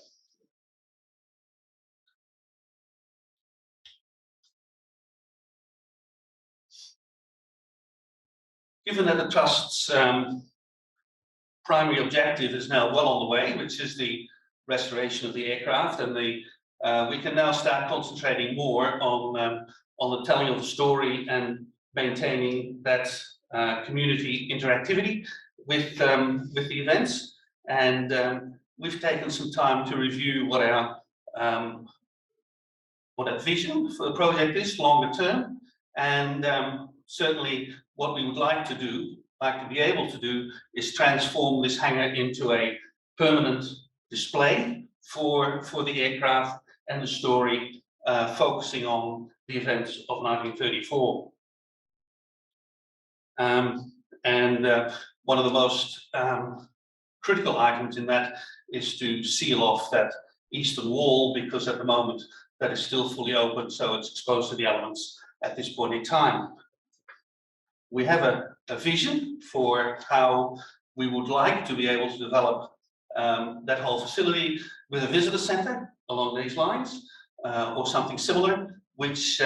Given that the Trust's primary objective is now well on the way, which is the restoration of the aircraft, and we can now start concentrating more on the telling of the story and maintaining that community interactivity with the events. And we've taken some time to review what our vision for the project is longer term, and certainly what we would like to be able to do, is transform this hangar into a permanent display for the aircraft and the story, focusing on the events of 1934. One of the most critical items in that is to seal off that eastern wall, because at the moment that is still fully open, so it's exposed to the elements at this point in time. We have a vision for how we would like to be able to develop that whole facility with a visitor center along these lines, or something similar, which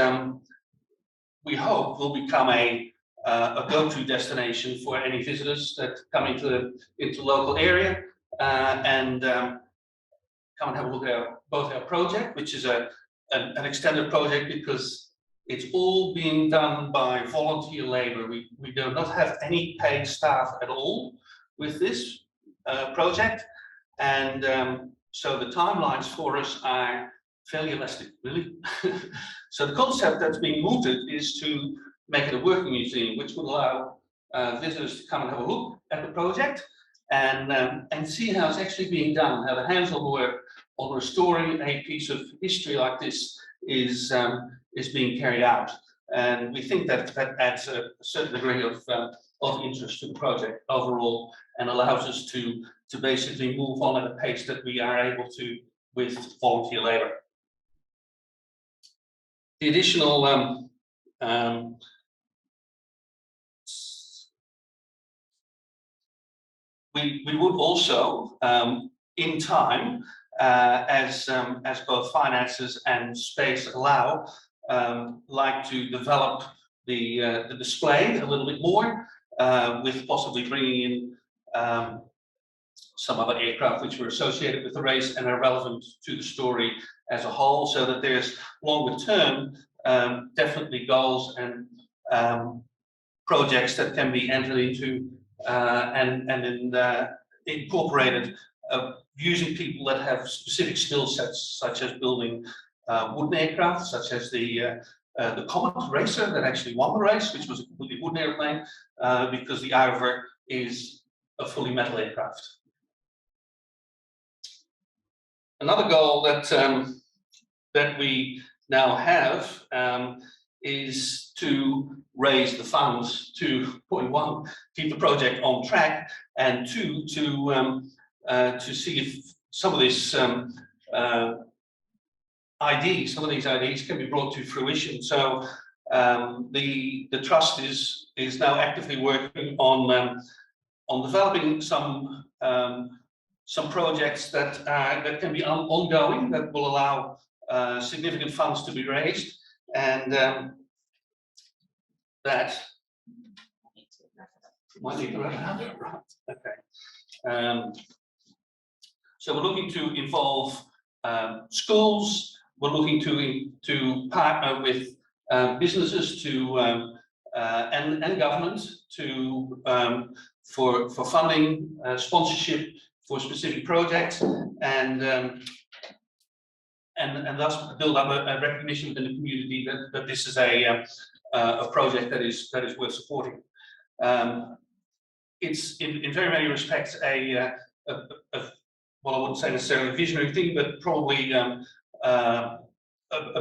we hope will become a go-to destination for any visitors that come into the local area, and come and have a look at both our project, which is an extended project because it's all being done by volunteer labor. We do not have any paid staff at all with this project, and so the timelines for us are fairly elastic, really. So the concept that's being mooted is to make it a working museum, which would allow visitors to come and have a look at the project and see how it's actually being done, how the hands-on work on restoring a piece of history like this is being carried out. And we think that adds a certain degree of interest to the project overall, and allows us to basically move on at a pace that we are able to with volunteer labor. The additional we would also, in time, as both finances and space allow, like to develop the display a little bit more, with possibly bringing in some other aircraft which were associated with the race and are relevant to the story as a whole, so that there's longer term definitely goals and projects that can be entered into and incorporated, using people that have specific skill sets, such as building wooden aircraft, such as the Comet Racer that actually won the race, which was a completely wooden airplane, because the Uiver is a fully metal aircraft. Another goal that we now have is to raise the funds to, point one, keep the project on track, and two, to see if some of this some of these ideas can be brought to fruition. So the trust is now actively working on developing some projects that can be ongoing, that will allow significant funds to be raised, and that might need to wrap it up. Right. Okay. So we're looking to involve schools. We're looking to partner with businesses and government for funding, sponsorship for specific projects, and thus build up a recognition within the community that this is a project that is worth supporting. It's in very many respects well, I wouldn't say necessarily a visionary thing, but probably a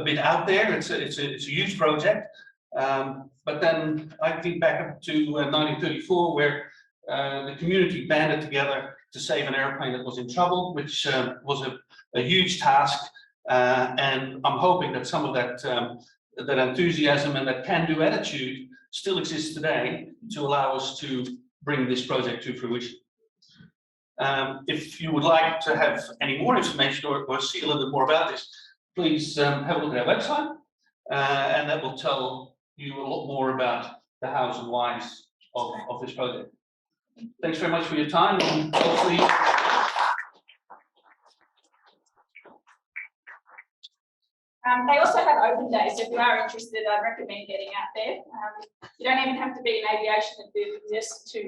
bit out there. It's a huge project. But then I think back up to 1934, where the community banded together to save an airplane that was in trouble, which was a huge task. And I'm hoping that some of that enthusiasm and that can-do attitude still exists today to allow us to bring this project to fruition. If you would like to have any more information or see a little bit more about this, please have a look at our website, and that will tell you a lot more about the hows and whys of this project. Thanks very much for your time, and hopefully they also have open days, so if you are interested, I recommend getting out there. You don't even have to be in aviation to do this to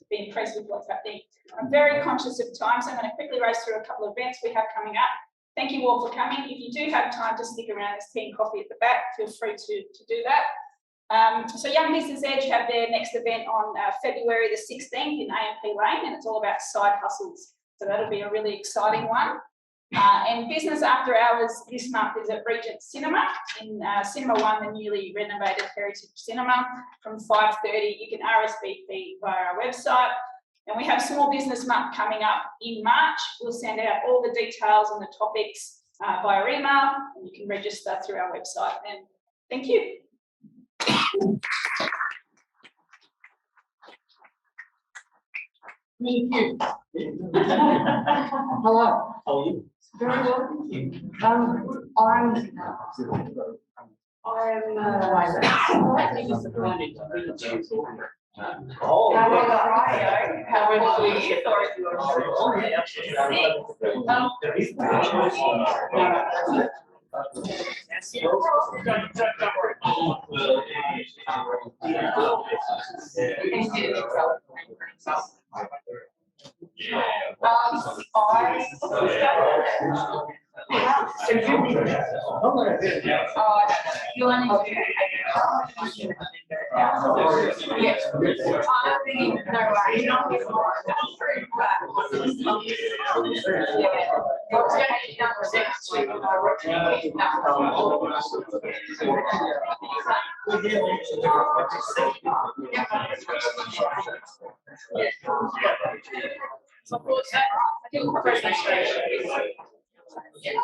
be impressed with what's happening. I'm very conscious of time, so I'm going to quickly race through a couple of events we have coming up. Thank you all for coming. If you do have time to stick around, there's tea and coffee at the back. Feel free to do that. So Young Business Edge have their next event on February the 16th in AMP Lane, and it's all about side hustles. So that'll be a really exciting one. And Business After Hours this month is at Regent Cinema in Cinema 1, the newly renovated Heritage Cinema, from 5:30. You can RSVP via our website. And we have Small Business Month coming up in March. We'll send out all the details on the topics via email, and you can register through our website. And thank you. Thank you. Hello. How are you? Very well, thank you. Oh, How yeah. are you? Oh, yeah, You want to? Yes.